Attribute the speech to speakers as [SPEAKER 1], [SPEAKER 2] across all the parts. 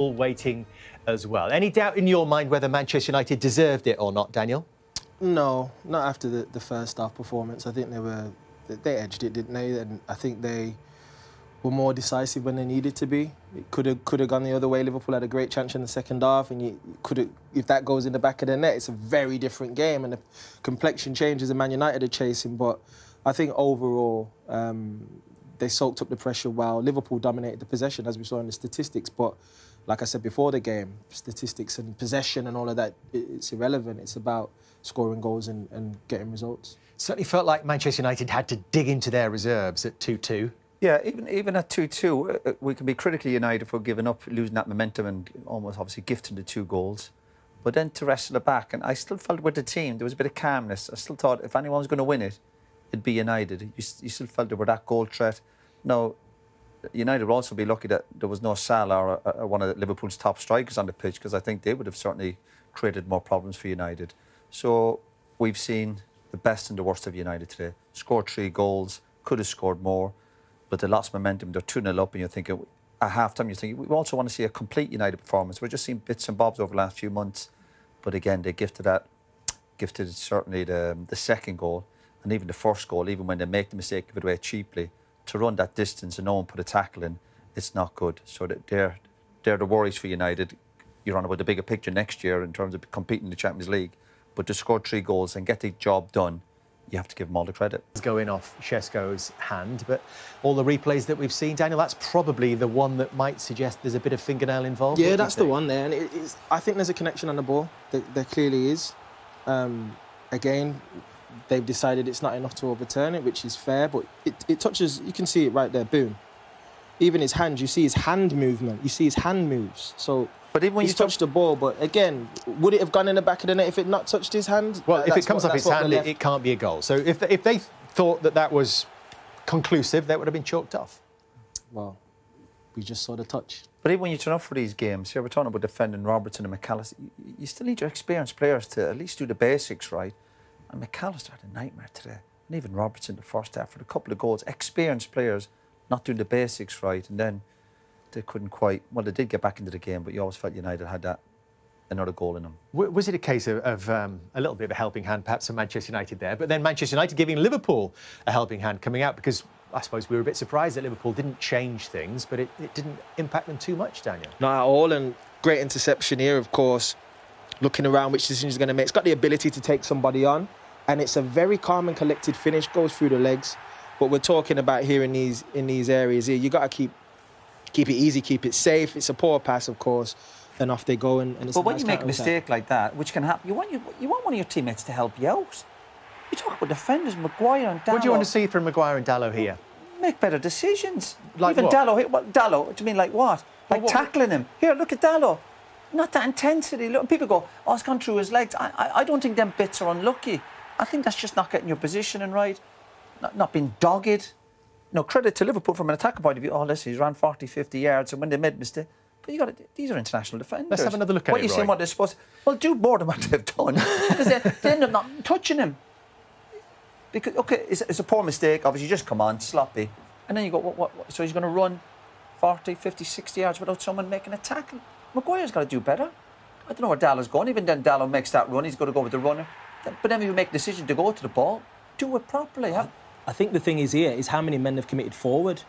[SPEAKER 1] all waiting as well. Any doubt in your mind whether Manchester United deserved it or not, Daniel?
[SPEAKER 2] No, not after the first half performance. I think they edged it, didn't they? And I think they were more decisive when they needed to be. It could have gone the other way. Liverpool had a great chance in the second half, and if that goes in the back of the net, it's a very different game, and the complexion changes. And Man United are chasing, but I think overall they soaked up the pressure well. Liverpool dominated the possession, as we saw in the statistics, but like I said before the game, statistics and possession and all of that, it's irrelevant. It's about scoring goals and getting results.
[SPEAKER 1] Certainly felt like Manchester United had to dig into their reserves at 2-2.
[SPEAKER 3] Yeah, even at 2-2, we can be critically United for giving up, losing that momentum and almost obviously gifting the 2 goals. But then to wrestle it back, and I still felt with the team, there was a bit of calmness. I still thought if anyone was going to win it, it'd be United. You still felt there were that goal threat. Now, United would also be lucky that there was no Salah or one of Liverpool's top strikers on the pitch, because I think they would have certainly created more problems for United. So we've seen the best and the worst of United today. Scored 3 goals, could have scored more, but they lost momentum. They're 2-0 up, and you're thinking, at half-time, you're thinking, we also want to see a complete United performance. We're just seeing bits and bobs over the last few months. But again, they gifted certainly the second goal, and even the first goal, even when they make the mistake, give it away cheaply, to run that distance and no one put a tackle in, it's not good. So they're the worries for United. You're on about the bigger picture next year in terms of competing in the Champions League. But to score 3 goals and get the job done, you have to give them all the credit.
[SPEAKER 1] It's going off Šeško's hand, but all the replays that we've seen, Daniel, that's probably the one that might suggest there's a bit of fingernail involved.
[SPEAKER 2] Yeah, that's the one there. And I think there's a connection on the ball. There clearly is. Again, they've decided it's not enough to overturn it, which is fair, but it touches, you can see it right there, boom. Even his hand, you see his hand movement, you see his hand moves. So,
[SPEAKER 3] but even when
[SPEAKER 2] he's touched the ball, but again, would it have gone in the back of the net if it not touched his hand?
[SPEAKER 1] Well, if it comes off his hand, it can't be a goal. So if they thought that was conclusive, that would have been chalked off.
[SPEAKER 2] Well, we just saw the touch.
[SPEAKER 3] But even when you turn up for these games, here we're talking about defending Robertson and McAllister, you still need your experienced players to at least do the basics right. And McAllister had a nightmare today. And even Robertson, the first half, for a couple of goals. Experienced players not doing the basics right. And then they couldn't quite... Well, they did get back into the game, but you always felt United had another goal in them.
[SPEAKER 1] Was it a case of a little bit of a helping hand, perhaps, from Manchester United there, but then Manchester United giving Liverpool a helping hand coming out? Because I suppose we were a bit surprised that Liverpool didn't change things, but it didn't impact them too much, Daniel.
[SPEAKER 2] Not at all, and great interception here, of course. Looking around which decision he's going to make. It's got the ability to take somebody on, and it's a very calm and collected finish, goes through the legs. What we're talking about here in these areas here, you got to keep it easy, keep it safe. It's a poor pass, of course, and off they go. And it's
[SPEAKER 3] but when you make a mistake like that, which can happen, you want one of your teammates to help you out. You talk about defenders, Maguire and Dalot.
[SPEAKER 1] What do you want to see from Maguire and Dalot here?
[SPEAKER 3] Make better decisions.
[SPEAKER 1] Like
[SPEAKER 3] even
[SPEAKER 1] what?
[SPEAKER 3] Dalot, what do you mean, like what? Like tackling him. Here, look at Dalot. Not that intensity. Look, people go, oh, it's gone through his legs. I don't think them bits are unlucky. I think that's just not getting your positioning right, not being dogged. No, credit to Liverpool from an attacking point of view. Oh, listen, he's ran 40, 50 yards, and when they made a mistake, but these are international defenders.
[SPEAKER 1] Let's have another look at
[SPEAKER 3] what
[SPEAKER 1] it,
[SPEAKER 3] you saying,
[SPEAKER 1] Roy.
[SPEAKER 3] what they're supposed to... Well, do more than what they've done. Because they end up not touching him. Because, OK, it's a poor mistake. Obviously, you just come on, sloppy. And then you go, what? So he's going to run 40, 50, 60 yards without someone making a tackle? Maguire's got to do better. I don't know where Dalot's going. Even then, Dalot makes that run. He's got to go with the runner. But then when you make a decision to go to the ball, do it properly.
[SPEAKER 2] I think the thing is here is how many men have committed forward.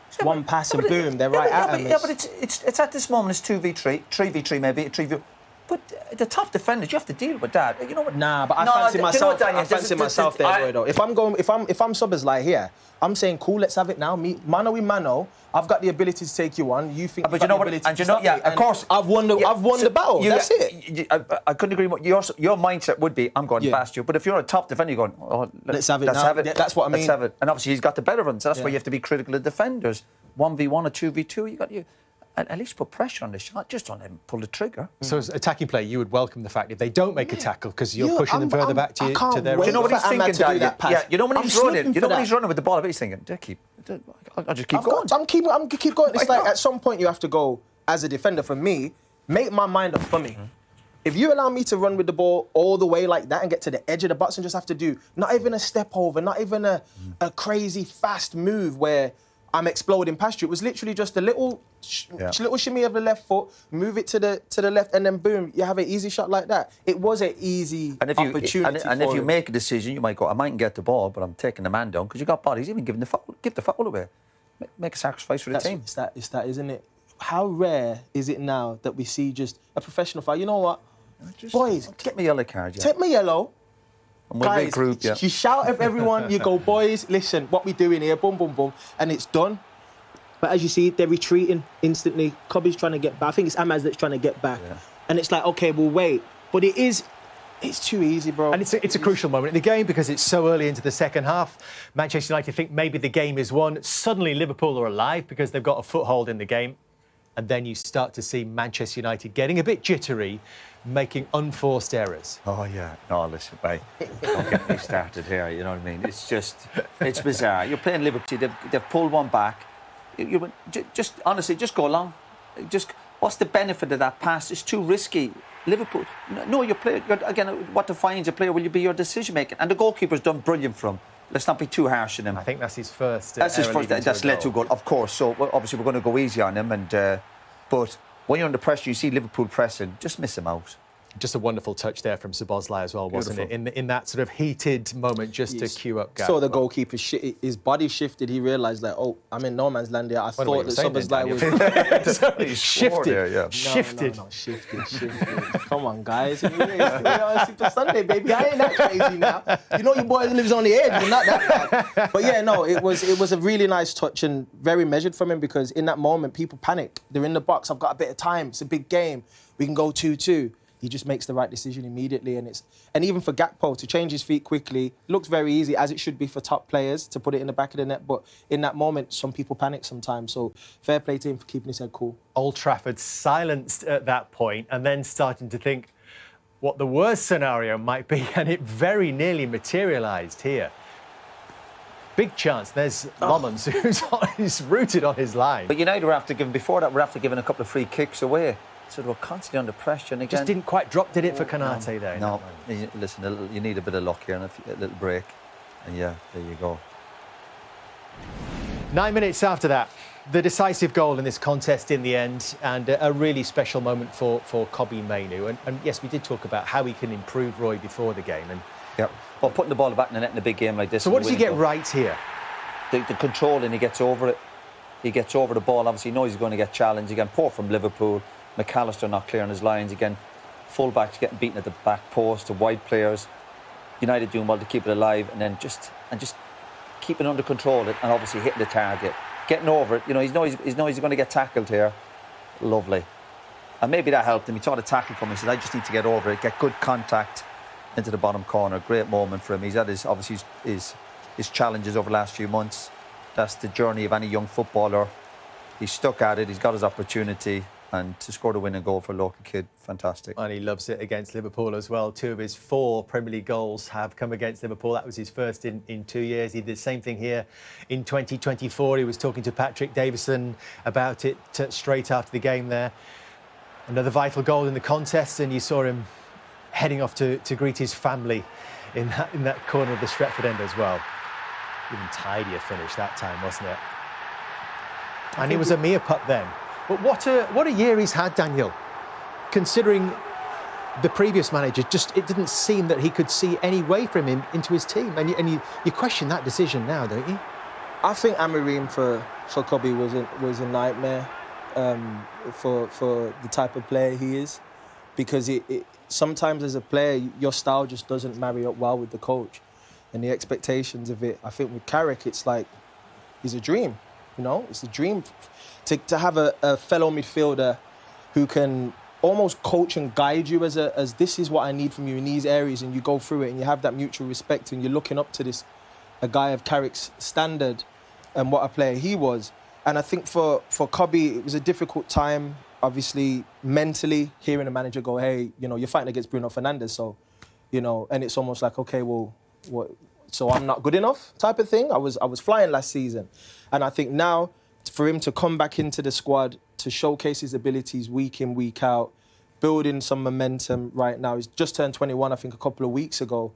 [SPEAKER 2] It's one pass and boom, they're right at him.
[SPEAKER 3] Yeah, but it's at this moment, it's 2v3, 3v3 maybe, 3v... But the top defenders, you have to deal with that. You know what?
[SPEAKER 2] Nah, but I fancy myself. I fancy myself there, Roy, though. If I'm subbers like here, I'm saying, cool, let's have it now. Mano y mano. I've got the ability to take you on. You think
[SPEAKER 3] but you know what? And you know, yeah, of course.
[SPEAKER 2] I've won the battle. That's it.
[SPEAKER 3] I couldn't agree more. Your mindset would be, I'm going past you. But if you're a top defender, you're going, oh,
[SPEAKER 2] let's have it now. Yeah, that's what I mean.
[SPEAKER 3] Let's have it. And obviously, he's got the better ones. So that's why you have to be critical of defenders. 1v1 or 2v2, you at least put pressure on the shot. Just don't let him pull the trigger.
[SPEAKER 1] So as attacking play, you would welcome the fact if they don't make a tackle because you're pushing them further back to their...
[SPEAKER 3] Do you know what he's thinking, Daniel? Yeah, you know when he's running. You know when he's running with the ball. I bet he's thinking, I'll just keep going.
[SPEAKER 2] I'm keep going. It's like at some point you have to go as a defender. For me, make my mind up for me. If you allow me to run with the ball all the way like that and get to the edge of the box and just have to do not even a step over, not even a crazy fast move where I'm exploding past you. It was literally just a little shimmy of the left foot, move it to the left, and then boom, you have an easy shot like that. It was an easy opportunity.
[SPEAKER 3] And if you make a decision, you might go, I mightn't get the ball, but I'm taking the man down because you got bodies. Even give the foul away. Make a sacrifice for the team.
[SPEAKER 2] It's that, isn't it? How rare is it now that we see just a professional foul? You know what? Boys,
[SPEAKER 3] get me a yellow card.
[SPEAKER 2] Take my yellow.
[SPEAKER 3] And we'll regroup,
[SPEAKER 2] You shout at everyone, you go, boys, listen, what we doing here, boom, boom, boom, and it's done. But as you see, they're retreating instantly. Kobbie's trying to get back. I think it's Amaz that's trying to get back. Yeah. And it's like, okay, we'll wait. But it's too easy, bro.
[SPEAKER 1] And it's a crucial moment in the game because it's so early into the second half. Manchester United think maybe the game is won. Suddenly Liverpool are alive because they've got a foothold in the game. And then you start to see Manchester United getting a bit jittery, making unforced errors.
[SPEAKER 3] Oh, yeah. No, listen, mate. Don't get me started here, you know what I mean? It's bizarre. You're playing Liverpool, they've pulled one back. Honestly, just go along. What's the benefit of that pass? It's too risky. Liverpool, no, again, what defines a player will you be your decision making? And the goalkeeper's done brilliant for him. Let's not be too harsh on him.
[SPEAKER 1] I think that's his first.
[SPEAKER 3] That's led to a goal, of course. So obviously we're going to go easy on him. But when you're under pressure, you see Liverpool pressing. Just miss him out.
[SPEAKER 1] Just a wonderful touch there from Szoboszlai as well, wasn't it? In that sort of heated moment, just to cue up Gap.
[SPEAKER 2] So the goalkeeper, his body shifted. He realised that, oh, I'm in no man's land here. I thought that Szoboszlai was shifted. No, shifted. Come on, guys. It's Super Sunday, baby. I ain't that crazy now. You know your boy lives on the edge. You're not that bad. But yeah, no, it was a really nice touch and very measured from him because in that moment, people panic. They're in the box. I've got a bit of time. It's a big game. We can go 2-2. He just makes the right decision immediately, and even for Gakpo to change his feet quickly looks very easy, as it should be for top players to put it in the back of the net. But in that moment, some people panic sometimes. So fair play to him for keeping his head cool.
[SPEAKER 1] Old Trafford silenced at that point, and then starting to think what the worst scenario might be, and it very nearly materialised here. Big chance. There's Lommans, who's rooted on his line.
[SPEAKER 3] But United were after giving a couple of free kicks away. So they were constantly under pressure. And again,
[SPEAKER 1] just didn't quite drop, did it, for Konate there?
[SPEAKER 3] No, listen, you need a bit of luck here and a little break. And yeah, there you go.
[SPEAKER 1] 9 minutes after that, the decisive goal in this contest in the end, and a really special moment for Kobbie Mainoo. And yes, we did talk about how he can improve, Roy, before the game. And
[SPEAKER 3] well, putting the ball back in the net in a big game like this.
[SPEAKER 1] So what does he get right here?
[SPEAKER 3] The control, and he gets over it. He gets over the ball. Obviously, he knows he's going to get challenged again. Poor from Liverpool. McAllister not clear on his lines again. Full-backs getting beaten at the back post to wide players. United doing well to keep it alive, and then just keeping under control and obviously hitting the target, getting over it. You know, he's going to get tackled here. Lovely, and maybe that helped him. He saw the tackle coming. He said, "I just need to get over it, get good contact into the bottom corner." Great moment for him. He's had his challenges over the last few months. That's the journey of any young footballer. He's stuck at it. He's got his opportunity. And to score the winning goal for a local kid, fantastic.
[SPEAKER 1] And he loves it against Liverpool as well. 2 of his 4 Premier League goals have come against Liverpool. That was his first in 2 years. He did the same thing here in 2024. He was talking to Patrick Davison about it straight after the game there. Another vital goal in the contest, and you saw him heading off to greet his family in that corner of the Stretford end as well. Even tidier finish that time, wasn't it? And it was a mere putt then. But what a year he's had, Daniel. Considering the previous manager, it didn't seem that he could see any way from him into his team. And you question that decision now, don't you?
[SPEAKER 2] I think Amorim for Kobbie was a nightmare for the type of player he is, because sometimes as a player your style just doesn't marry up well with the coach, and the expectations of it. I think with Carrick it's like he's a dream, you know. It's a dream to have a fellow midfielder who can almost coach and guide you as this is what I need from you in these areas, and you go through it and you have that mutual respect and you're looking up to a guy of Carrick's standard and what a player he was. And I think for Kobbie, it was a difficult time, obviously, mentally, hearing a manager go, hey, you know, you're fighting against Bruno Fernandes, so, you know, and it's almost like, okay, well, what, so I'm not good enough type of thing. I was flying last season. And I think now, for him to come back into the squad, to showcase his abilities week in, week out, building some momentum right now. He's just turned 21, I think, a couple of weeks ago.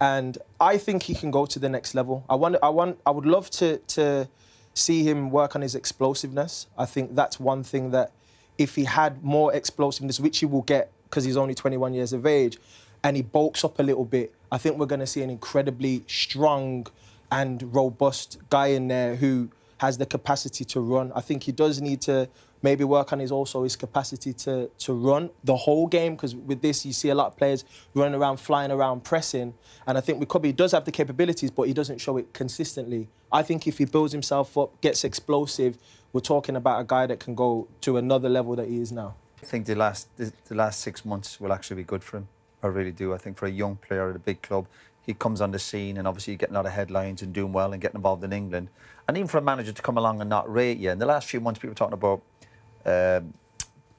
[SPEAKER 2] And I think he can go to the next level. I would love to see him work on his explosiveness. I think that's one thing that if he had more explosiveness, which he will get because he's only 21 years of age, and he bulks up a little bit, I think we're going to see an incredibly strong and robust guy in there who has the capacity to run. I think he does need to maybe work on his capacity to run the whole game, because with this you see a lot of players running around, flying around, pressing, and I think with Kobbie, he does have the capabilities, but he doesn't show it consistently. I think if he builds himself up, gets explosive, we're talking about a guy that can go to another level that he is now.
[SPEAKER 3] I think the last 6 months will actually be good for him. I really do. I think for a young player at a big club, he comes on the scene and obviously getting a lot of headlines and doing well and getting involved in England. And even for a manager to come along and not rate you. In the last few months, people were talking about,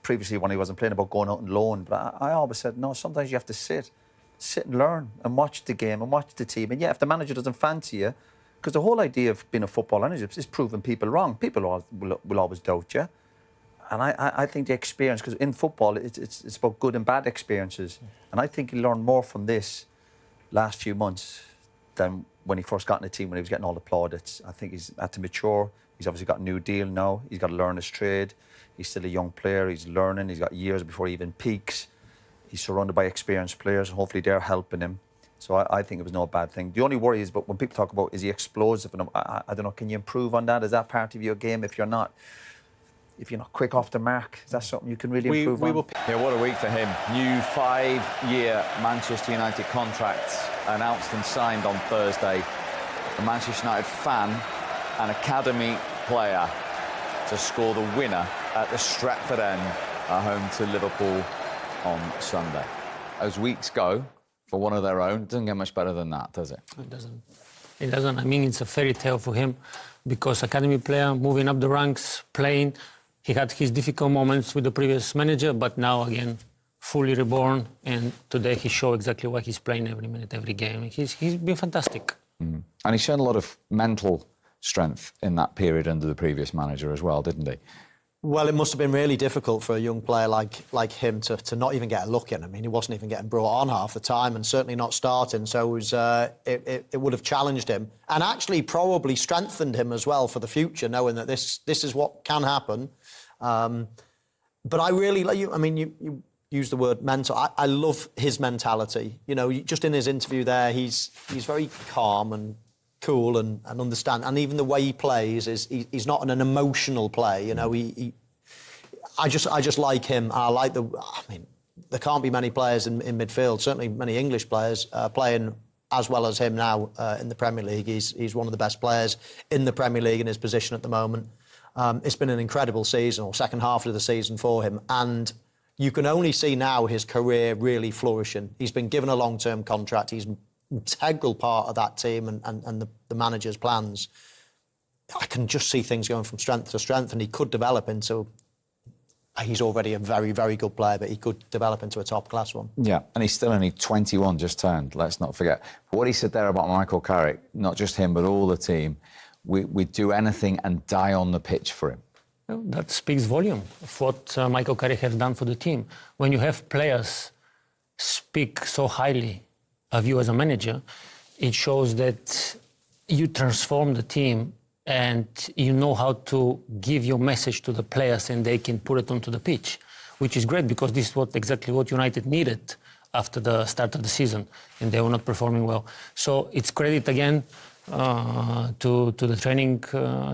[SPEAKER 3] previously when he wasn't playing, about going out on loan. But I always said, no, sometimes you have to sit and learn and watch the game and watch the team. And yeah, if the manager doesn't fancy you, because the whole idea of being a football manager is proving people wrong. People will always doubt you. And I think the experience, because in football, it's about good and bad experiences. And I think he learned more from this last few months than when he first got in the team, when he was getting all the plaudits. I think he's had to mature. He's obviously got a new deal now. He's got to learn his trade. He's still a young player. He's learning. He's got years before he even peaks. He's surrounded by experienced players. Hopefully they're helping him. So I think it was no bad thing. The only worry is, but when people talk about, is he explosive? And I don't know, can you improve on that? Is that part of your game if you're not quick off the mark? Is that something you can really improve on?
[SPEAKER 4] Yeah, what a week for him. New 5-year Manchester United contract announced and signed on Thursday. A Manchester United fan and academy player to score the winner at the Stratford End, at home to Liverpool on Sunday. As weeks go, for one of their own, it doesn't get much better than that, does it?
[SPEAKER 5] It doesn't. It doesn't. I mean, it's a fairy tale for him, because academy player, moving up the ranks, playing. He had his difficult moments with the previous manager, but now, again, fully reborn. And today he showed exactly why he's playing every minute, every game. He's been fantastic.
[SPEAKER 4] And he's shown a lot of mental strength in that period under the previous manager as well, didn't he?
[SPEAKER 6] Well, it must have been really difficult for a young player like him to not even get a look in. I mean, he wasn't even getting brought on half the time, and certainly not starting. So it was, it would have challenged him, and actually probably strengthened him as well for the future, knowing that this is what can happen. But I really like you. I mean, you use the word mental. I love his mentality. You know, just in his interview there, he's very calm and cool and understand, and even the way he plays is he's not an emotional play. You know, I just like him. I like I mean, there can't be many players in midfield, certainly many English players playing as well as him now in the Premier League. He's one of the best players in the Premier League in his position at the moment. It's been an incredible season, or second half of the season for him, and you can only see now his career really flourishing. He's been given a long-term contract. He's integral part of that team and the manager's plans. I can just see things going from strength to strength, and he could develop into... He's already a very, very good player, but he could develop into a top-class one.
[SPEAKER 4] Yeah, and he's still only 21, just turned, let's not forget. But what he said there about Michael Carrick, not just him, but all the team, we'd do anything and die on the pitch for him.
[SPEAKER 5] Well, that speaks volume of what Michael Carrick has done for the team. When you have players speak so highly of you as a manager, it shows that you transform the team and you know how to give your message to the players and they can put it onto the pitch, which is great, because this is exactly what United needed after the start of the season, and they were not performing well. So it's credit again to the training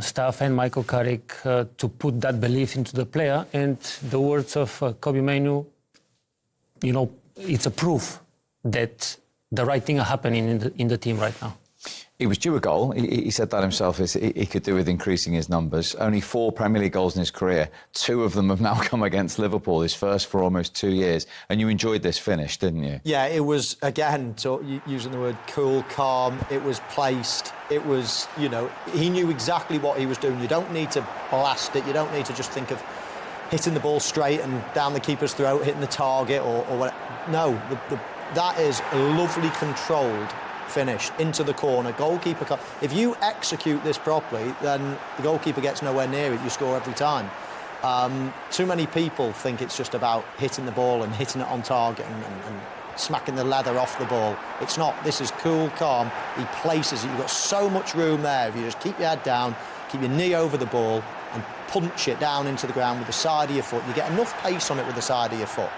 [SPEAKER 5] staff and Michael Carrick to put that belief into the player. And the words of Kobbie Mainoo, you know, it's a proof that the right thing are happening in the team right now.
[SPEAKER 4] He was due a goal. He said that himself. He could do with increasing his numbers. Only 4 Premier League goals in his career. 2 of them have now come against Liverpool, his first for almost 2 years. And you enjoyed this finish, didn't you?
[SPEAKER 6] Yeah, it was, again, using the word cool, calm, it was placed. It was, you know, he knew exactly what he was doing. You don't need to blast it. You don't need to just think of hitting the ball straight and down the keeper's throat, hitting the target or whatever. No, that is a lovely controlled finish into the corner. Goalkeeper, if you execute this properly, then the goalkeeper gets nowhere near it. You score every time. Too many people think it's just about hitting the ball and hitting it on target and smacking the leather off the ball. It's not. This is cool, calm. He places it. You've got so much room there. If you just keep your head down, keep your knee over the ball and punch it down into the ground with the side of your foot. You get enough pace on it with the side of your foot.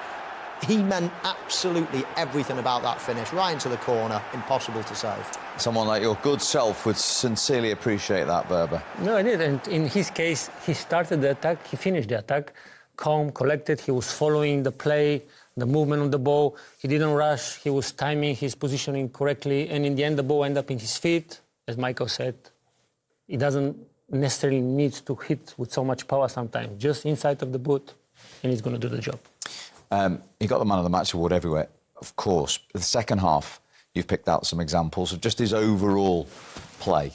[SPEAKER 6] He meant absolutely everything about that finish, right into the corner, impossible to save.
[SPEAKER 4] Someone like your good self would sincerely appreciate that, Berber.
[SPEAKER 5] No, I did. And in his case, he started the attack, he finished the attack, calm, collected. He was following the play, the movement of the ball. He didn't rush. He was timing his positioning correctly. And in the end, the ball ended up in his feet. As Michael said, he doesn't necessarily need to hit with so much power sometimes. Just inside of the boot, and he's going to do the job.
[SPEAKER 4] He got the Man of the Match award everywhere, of course. The second half, you've picked out some examples of just his overall play.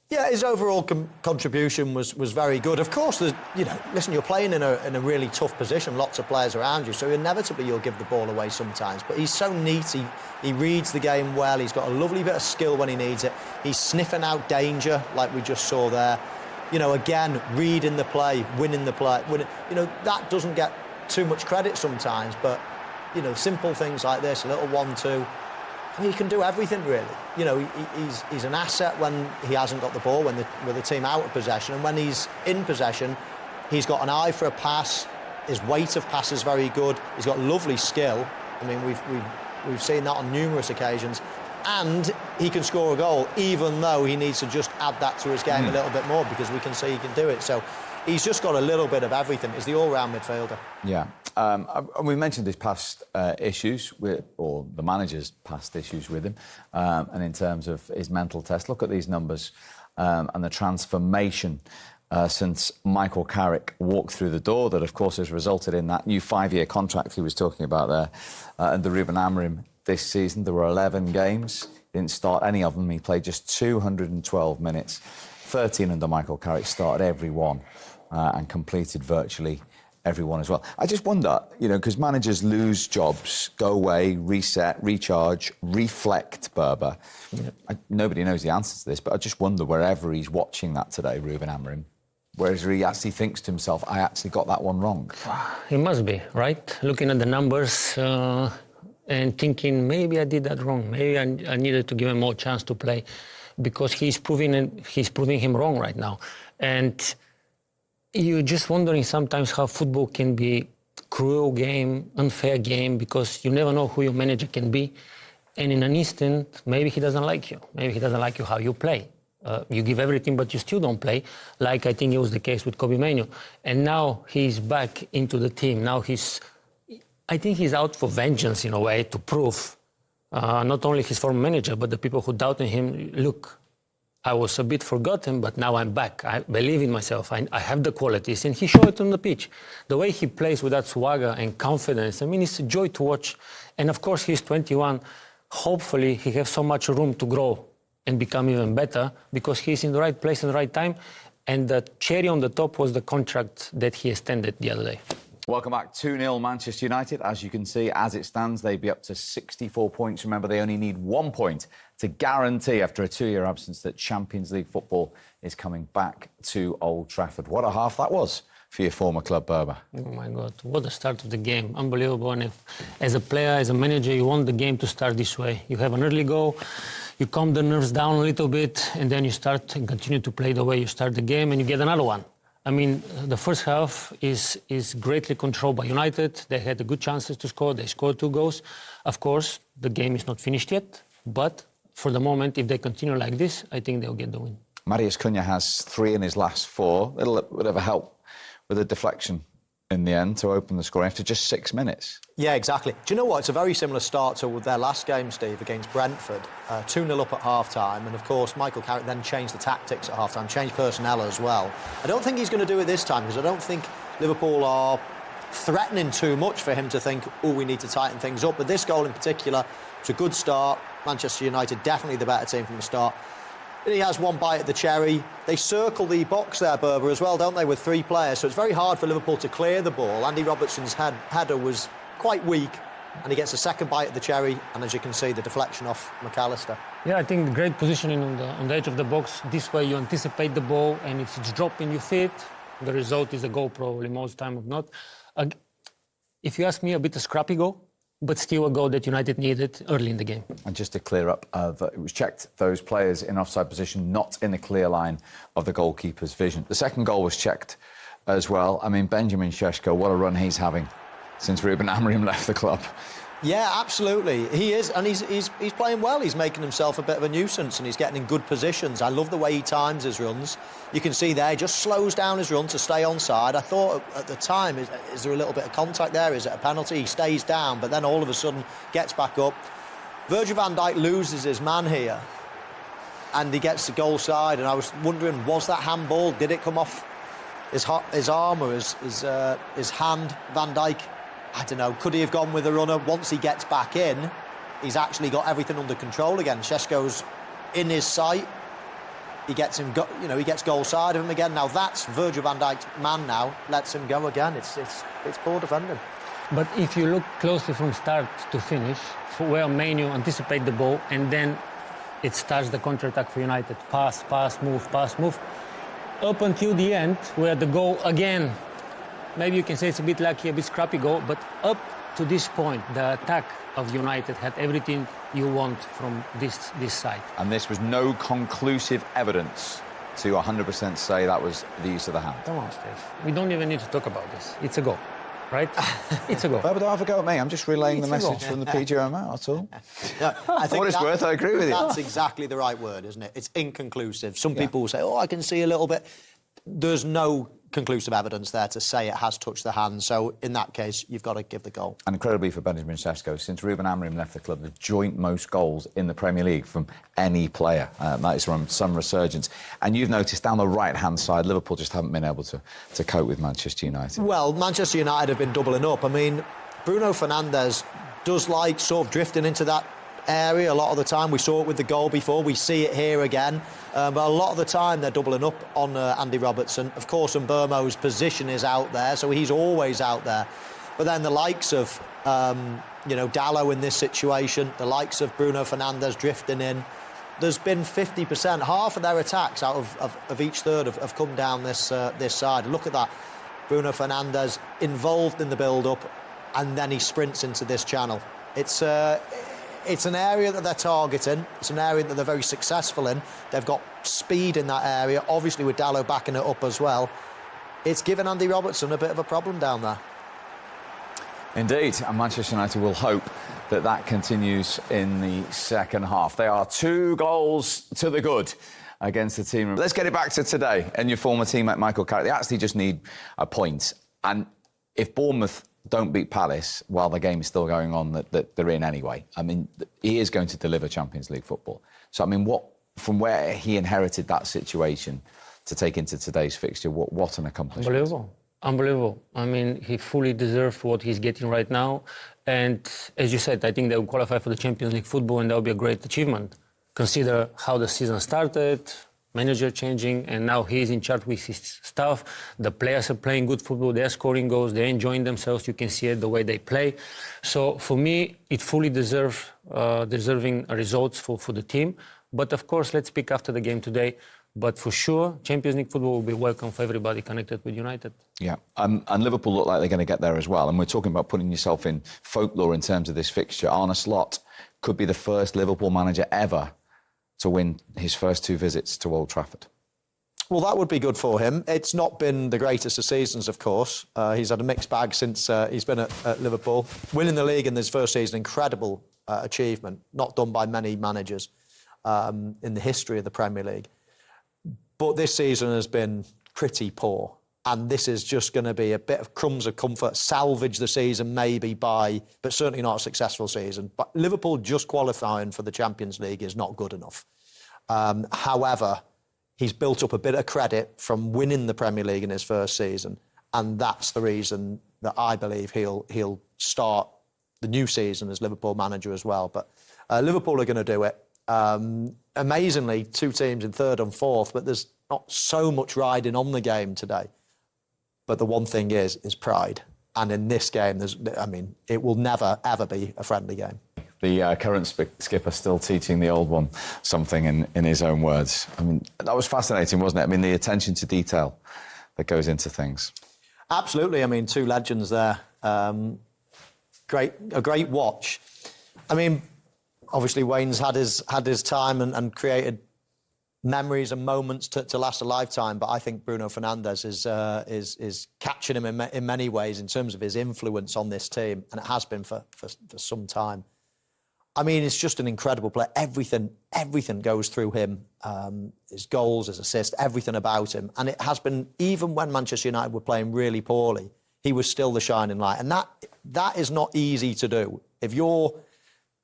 [SPEAKER 6] Yeah, his overall contribution was very good. Of course, listen, you're playing in a really tough position, lots of players around you, so inevitably you'll give the ball away sometimes. But he's so neat, he reads the game well, he's got a lovely bit of skill when he needs it. He's sniffing out danger, like we just saw there. Again, reading the play, winning the play. That doesn't get too much credit sometimes, but simple things like this, a little 1-2, he can do everything really. He's an asset when he hasn't got the ball, with the team out of possession, and when he's in possession, he's got an eye for a pass. His weight of pass is very good. He's got lovely skill. I mean, we've seen that on numerous occasions, and he can score a goal, even though he needs to just add that to his game a little bit more, because we can see he can do it. So he's just got a little bit of everything. He's the all-round midfielder.
[SPEAKER 4] Yeah. We mentioned his past issues, or the manager's past issues with him, and in terms of his mental test. Look at these numbers and the transformation since Michael Carrick walked through the door that, of course, has resulted in that new 5-year contract he was talking about there, and the Ruben Amorim this season. There were 11 games. He didn't start any of them. He played just 212 minutes. 13 under Michael Carrick, started every one. And completed virtually everyone as well. I just wonder, because managers lose jobs, go away, reset, recharge, reflect, Berber. Yeah. Nobody knows the answer to this, but I just wonder wherever he's watching that today, Ruben Amorim, whereas he actually thinks to himself, I actually got that one wrong.
[SPEAKER 5] He must be, right? Looking at the numbers and thinking, maybe I did that wrong. Maybe I needed to give him more chance to play, because he's proving him wrong right now. And you're just wondering sometimes how football can be cruel game, unfair game, because you never know who your manager can be. And in an instant, maybe he doesn't like you. Maybe he doesn't like you how you play. You give everything, but you still don't play, like I think it was the case with Kobbie Mainoo. And now he's back into the team. Now I think he's out for vengeance in a way, to prove not only his former manager, but the people who doubted him, look, I was a bit forgotten, but now I'm back. I believe in myself. I have the qualities, and he showed it on the pitch. The way he plays with that swagger and confidence, I mean, it's a joy to watch. And of course, he's 21. Hopefully, he has so much room to grow and become even better, because he's in the right place at the right time. And the cherry on the top was the contract that he extended the other day.
[SPEAKER 4] Welcome back. 2-0 Manchester United. As you can see, as it stands, they'd be up to 64 points. Remember, they only need 1 point to guarantee, after a 2-year absence, that Champions League football is coming back to Old Trafford. What a half that was for your former club, Berber.
[SPEAKER 5] Oh, my God. What a start of the game. Unbelievable. And if, as a player, as a manager, you want the game to start this way. You have an early goal, you calm the nerves down a little bit, and then you start and continue to play the way you start the game, and you get another one. I mean, the first half is greatly controlled by United. They had the good chances to score. They scored 2 goals. Of course, the game is not finished yet. But for the moment, if they continue like this, I think they'll get the win.
[SPEAKER 4] Marius Cunha has 3 in his last 4. A little bit of a help with a deflection in the end to open the scoring after just 6 minutes.
[SPEAKER 6] Yeah, exactly. Do you know what? It's a very similar start to their last game, Steve, against Brentford. 2-0 up at half-time, and of course Michael Carrick then changed the tactics at half-time, changed personnel as well. I don't think he's going to do it this time, because I don't think Liverpool are threatening too much for him to think, oh, we need to tighten things up. But this goal in particular, it's a good start. Manchester United definitely the better team from the start. He has one bite at the cherry. They circle the box there, Berber, as well, don't they, with 3 players. So it's very hard for Liverpool to clear the ball. Andy Robertson's header was quite weak, and he gets a second bite at the cherry, and as you can see, the deflection off McAllister.
[SPEAKER 5] Yeah, I think great positioning on the edge of the box. This way you anticipate the ball, and if it's dropping your feet, the result is a goal probably, most time of not. If you ask me, a bit of scrappy goal. but still a goal that United needed early in the game.
[SPEAKER 4] And just to clear up, it was checked those players in offside position, not in the clear line of the goalkeeper's vision. The second goal was checked as well. I mean, Benjamin Šeško, what a run he's having since Ruben Amorim left the club.
[SPEAKER 6] Yeah, absolutely. He is, and he's playing well. He's making himself a bit of a nuisance, and he's getting in good positions. I love the way he times his runs. You can see there, he just slows down his run to stay onside. I thought at the time, is there a little bit of contact there? Is it a penalty? He stays down, but then all of a sudden gets back up. Virgil van Dijk loses his man here, and he gets the goal side. And I was wondering, was that handball? Did it come off his arm or his hand? Van Dijk, I don't know, could he have gone with the runner? Once he gets back in, he's actually got everything under control again. Šeško's in his sight. He gets him, he gets goal side of him again. Now that's Virgil van Dijk's man now. Lets him go again. It's poor defending.
[SPEAKER 5] But if you look closely from start to finish, where Mainoo anticipate the ball, and then it starts the counter-attack for United. Pass, move. Up until the end, where the goal again, maybe you can say it's a bit lucky, a bit scrappy goal, but up to this point, the attack of United had everything you want from this side.
[SPEAKER 4] And this was no conclusive evidence to 100% say that was the use of the hand.
[SPEAKER 5] Come on, Steve. We don't even need to talk about this. It's a goal, right? It's a goal.
[SPEAKER 4] But don't have a go at me. I'm just relaying the message from the PGMO, that's all.
[SPEAKER 6] No, I think
[SPEAKER 4] what it's worth, I agree with you.
[SPEAKER 6] That's exactly the right word, isn't it? It's inconclusive. Some people will say, oh, I can see a little bit. There's no conclusive evidence there to say it has touched the hand. So in that case, you've got to give the goal.
[SPEAKER 4] And incredibly for Benjamin Šeško, since Ruben Amorim left the club, the joint most goals in the Premier League from any player. That is from some resurgence. And you've noticed down the right-hand side, Liverpool just haven't been able to cope with Manchester United.
[SPEAKER 6] Well, Manchester United have been doubling up. I mean, Bruno Fernandes does like sort of drifting into that area a lot of the time. We saw it with the goal before. We see it here again. But a lot of the time they're doubling up on Andy Robertson. Of course, Mbeumo's position is out there, so he's always out there. But then the likes of, Dalot in this situation, the likes of Bruno Fernandes drifting in. There's been 50%, half of their attacks out of each third have come down this side. Look at that. Bruno Fernandes involved in the build-up, and then he sprints into this channel. It's an area that they're targeting. It's an area that they're very successful in. They've got speed in that area, obviously with Dalot backing it up as well. It's given Andy Robertson a bit of a problem down there.
[SPEAKER 4] Indeed, and Manchester United will hope that continues in the second half. They are 2 goals to the good against the team. Let's get it back to today and your former teammate Michael Carrick. They actually just need a point. And if Bournemouth don't beat Palace while the game is still going on that they're in anyway, I mean, he is going to deliver Champions League football. So, I mean, from where he inherited that situation to take into today's fixture, what an accomplishment.
[SPEAKER 5] Unbelievable. I mean, he fully deserves what he's getting right now. And as you said, I think they will qualify for the Champions League football, and that will be a great achievement. Consider how the season started, manager changing, and now he's in charge with his staff. The players are playing good football, they're scoring goals, they're enjoying themselves. You can see it the way they play. So for me, it fully deserving results for the team. But of course, let's speak after the game today. But for sure, Champions League football will be welcome for everybody connected with United. Yeah,
[SPEAKER 4] and Liverpool look like they're going to get there as well. And we're talking about putting yourself in folklore in terms of this fixture. Arne Slot could be the first Liverpool manager ever to win his first 2 visits to Old Trafford.
[SPEAKER 6] Well, that would be good for him. It's not been the greatest of seasons, of course. He's had a mixed bag since he's been at Liverpool. Winning the league in his first season, incredible achievement, not done by many managers in the history of the Premier League. But this season has been pretty poor. And this is just going to be a bit of crumbs of comfort, salvage the season maybe but certainly not a successful season. But Liverpool just qualifying for the Champions League is not good enough. However, he's built up a bit of credit from winning the Premier League in his first season. And that's the reason that I believe he'll start the new season as Liverpool manager as well. But Liverpool are going to do it. Amazingly, 2 teams in 3rd and 4th, but there's not so much riding on the game today. But the one thing is pride. And in this game, it will never, ever be a friendly game.
[SPEAKER 4] The current skipper still teaching the old one something in his own words. I mean, that was fascinating, wasn't it? I mean, the attention to detail that goes into things.
[SPEAKER 6] Absolutely. I mean, 2 legends there. a great watch. I mean, obviously Wayne's had his time and created memories and moments to last a lifetime, but I think Bruno Fernandes is catching him in many ways in terms of his influence on this team, and it has been for some time. I mean, it's just an incredible player. Everything goes through him. His goals, his assists, everything about him. And it has been, even when Manchester United were playing really poorly, he was still the shining light. And that is not easy to do. If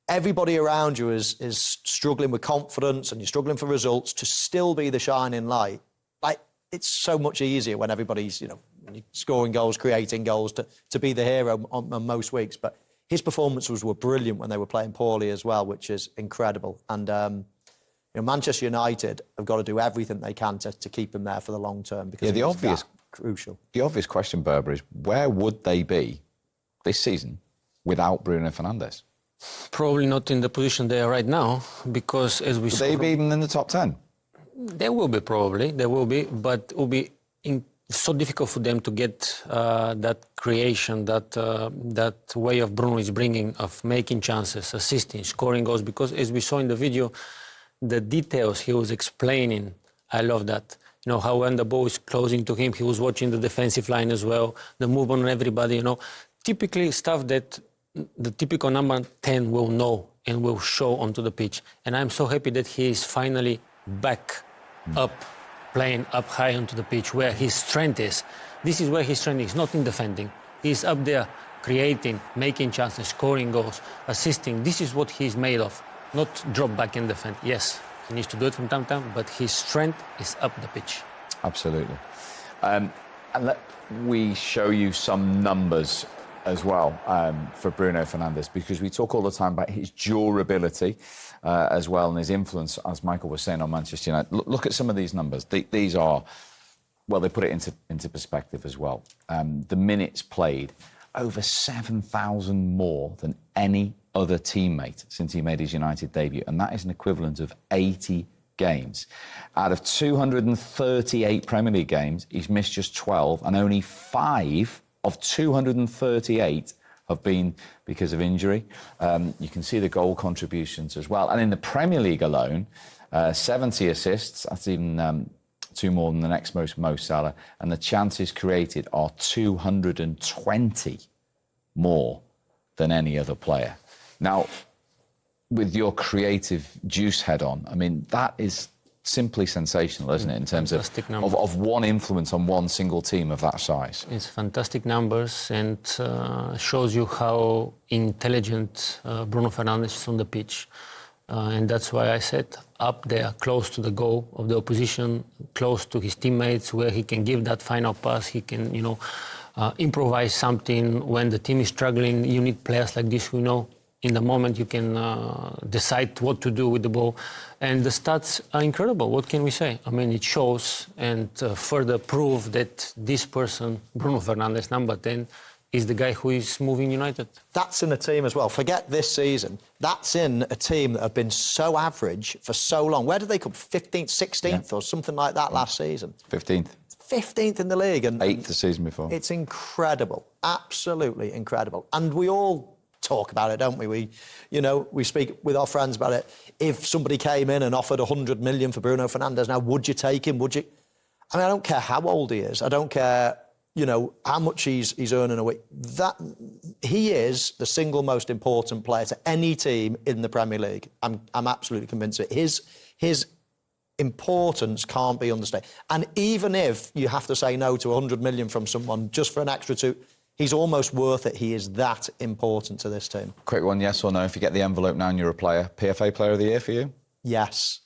[SPEAKER 6] everybody around you is struggling with confidence and you're struggling for results, to still be the shining light, like, it's so much easier when everybody's, scoring goals, creating goals, to be the hero on most weeks. But his performances were brilliant when they were playing poorly as well, which is incredible. And Manchester United have got to do everything they can to keep him there for the long term, because
[SPEAKER 4] the obvious
[SPEAKER 6] crucial.
[SPEAKER 4] The obvious question, Berber, is where would they be this season without Bruno Fernandes?
[SPEAKER 5] Probably not in the position they are right now, because as we saw...
[SPEAKER 4] Would they be even in the top 10?
[SPEAKER 5] There will be, probably. There will be, but it will be so difficult for them to get that creation, that way of Bruno is bringing, of making chances, assisting, scoring goals, because as we saw in the video, the details he was explaining, I love that. How when the ball is closing to him, he was watching the defensive line as well, the movement on everybody, Typically stuff that the typical number 10 will know and will show onto the pitch. And I'm so happy that he is finally back up, playing up high onto the pitch, where his strength is. This is where his strength is, not in defending. He's up there creating, making chances, scoring goals, assisting. This is what he's made of, not drop back and defend. Yes, he needs to do it from time to time, but his strength is up the pitch.
[SPEAKER 4] Absolutely. And let we show you some numbers as well for Bruno Fernandes, because we talk all the time about his durability as well, and his influence, as Michael was saying, on Manchester United. Look at some of these numbers. These are, well, they put it into perspective as well. The minutes played, over 7,000 more than any other teammate since he made his United debut, and that is an equivalent of 80 games. Out of 238 Premier League games, he's missed just 12, and only 5 of 238 have been because of injury. You can see the goal contributions as well. And in the Premier League alone, 70 assists, that's even 2 more than the next most, Mo Salah. And the chances created are 220 more than any other player. Now, with your creative juice head on, I mean, that is simply sensational, isn't it, in terms of one influence on one single team of that size?
[SPEAKER 5] It's fantastic numbers, and shows you how intelligent Bruno Fernandes is on the pitch. And that's why I said up there, close to the goal of the opposition, close to his teammates, where he can give that final pass, he can, improvise something. When the team is struggling, you need players like this who in the moment you can decide what to do with the ball. And the stats are incredible. What can we say? I mean, it shows and further prove that this person, Bruno Fernandes, number 10, is the guy who is moving United.
[SPEAKER 6] That's in a team as well. Forget this season. That's in a team that have been so average for so long. Where did they come? 15th, 16th or something like that last season?
[SPEAKER 4] 15th.
[SPEAKER 6] 15th in the league. And
[SPEAKER 4] 8th the season before.
[SPEAKER 6] It's incredible. Absolutely incredible. And we all talk about it, don't we? We speak with our friends about it. If somebody came in and offered 100 million for Bruno Fernandes, now, would you take him? Would you? I mean, I don't care how old he is. I don't care, how much he's earning a week. That he is the single most important player to any team in the Premier League. I'm absolutely convinced of it. His importance can't be understated. And even if you have to say no to 100 million from someone just for an extra 2, he's almost worth it. He is that important to this team.
[SPEAKER 4] Quick one, yes or no, if you get the envelope now and you're a player. PFA Player of the Year for you?
[SPEAKER 6] Yes.